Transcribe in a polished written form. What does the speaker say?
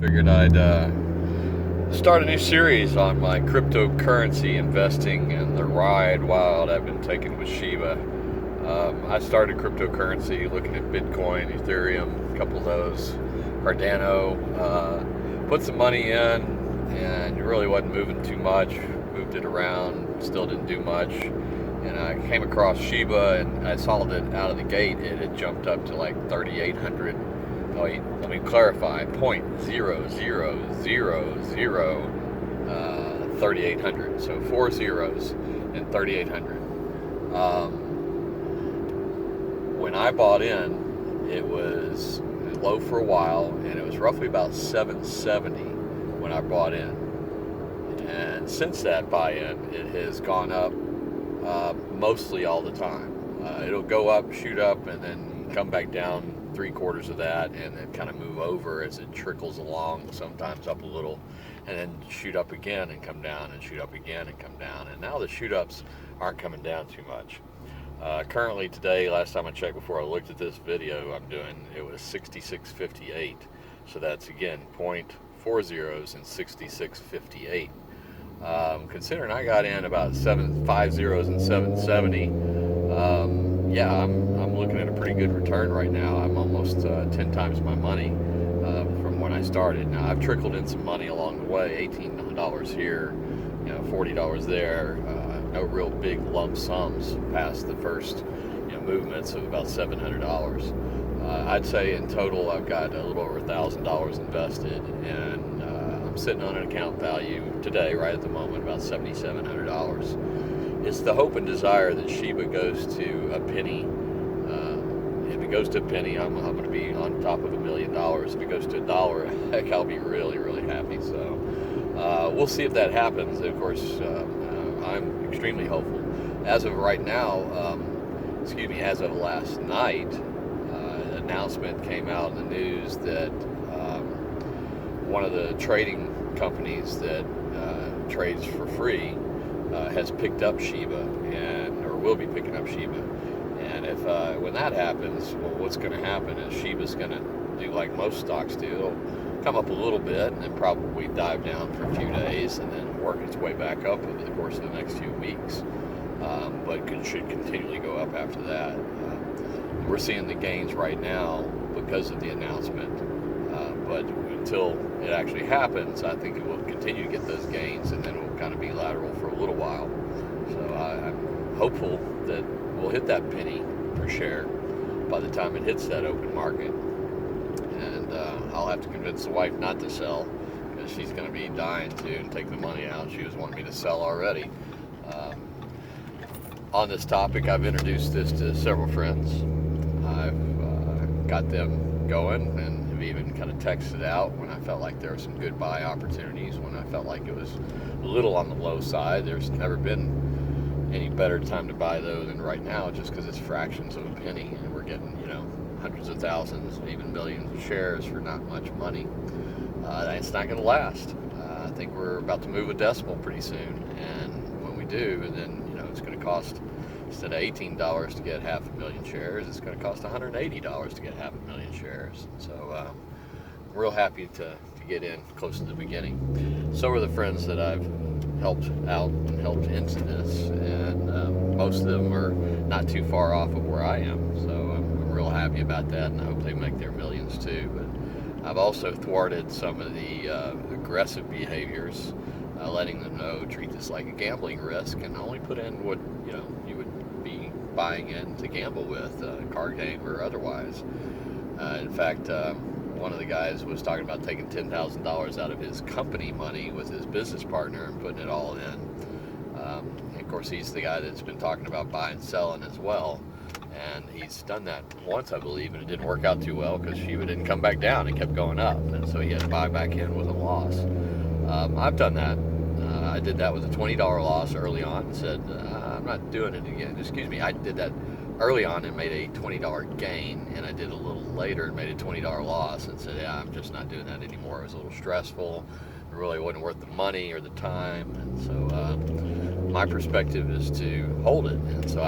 Figured I'd start a new series on my cryptocurrency investing and the ride wild I've been taking with Shiba. I started cryptocurrency looking at Bitcoin, Ethereum, a couple of those, Cardano. Put some money in and it really wasn't moving too much. Moved it around, still didn't do much. And I came across Shiba and I saw that out of the gate it had jumped up to like 3,800. Oh, let me clarify, 3,800, so 4 zeros and 3,800. When I bought in, it was low for a while, and it was roughly about 770 when I bought in. And since that buy-in, it has gone up mostly all the time. It'll go up, shoot up, and then come back down 3/4 of that, and then kind of move over as it trickles along, sometimes up a little, and then shoot up again and come down, and shoot up again and come down. And now the shoot ups aren't coming down too much. Currently today, last time I checked before I looked at this video I'm doing, it was 66.58. So that's again 0.4 zeros and 66.58. Considering I got in about 5 zeros and 770, yeah, I'm looking at a pretty good return right now. I'm almost 10 times my money from when I started. Now I've trickled in some money along the way, $18 here, $40 there. No real big lump sums past the first movements of about $700. I'd say in total I've got a little over $1,000 invested, and I'm sitting on an account value today, right at the moment, about $7,700. It's the hope and desire that Shiba goes to a penny. If it goes to a penny, I'm going to be on top of $1 million. If it goes to $1, heck, I'll be really, really happy. So we'll see if that happens. Of course, I'm extremely hopeful. As of right now, as of last night, an announcement came out in the news that one of the trading companies that trades for free has picked up Shiba, or will be picking up Shiba. And if when that happens, well, what's going to happen is Shiba's going to do like most stocks do. It'll come up a little bit and then probably dive down for a few days and then work its way back up over the course of the next few weeks. But it should continually go up after that. We're seeing the gains right now because of the announcement. But until it actually happens, I think it will continue to get those gains, and then it will kind of be lateral for a little while. So I'm hopeful that we'll hit that penny per share by the time it hits that open market. And I'll have to convince the wife not to sell, because she's going to be dying to take the money out. She was wanting me to sell already. On this topic, I've introduced this to several friends. I've got them going, and have even kind of texted out when I felt like there were some good buy opportunities, when I felt like it was a little on the low side. There's never been any better time to buy though than right now, just because it's fractions of a penny, and we're getting hundreds of thousands, even millions of shares for not much money. It's not going to last. I think we're about to move a decimal pretty soon, and when we do, then it's going to cost, instead of $18 to get 500,000 shares, it's going to cost $180 to get 500,000 shares. So I'm real happy to get in close to the beginning. So are the friends that I've helped out and helped into this, and most of them are not too far off of where I am. So I'm real happy about that, and I hope they make their millions too. But I've also thwarted some of the aggressive behaviors, letting them know, treat this like a gambling risk, and only put in what you would be buying in to gamble with, card game or otherwise. In fact, one of the guys was talking about taking $10,000 out of his company money with his business partner and putting it all in. Of course, he's the guy that's been talking about buying and selling as well. And he's done that once, I believe, and it didn't work out too well because Shiba didn't come back down. It kept going up, and so he had to buy back in with a loss. I've done that. I did that with a $20 loss early on and said, I'm not doing it again. Excuse me, I did that early on and made a $20 gain, and I did a little later and made a $20 loss and said, yeah, I'm just not doing that anymore. It was a little stressful. It really wasn't worth the money or the time. And so my perspective is to hold it. And so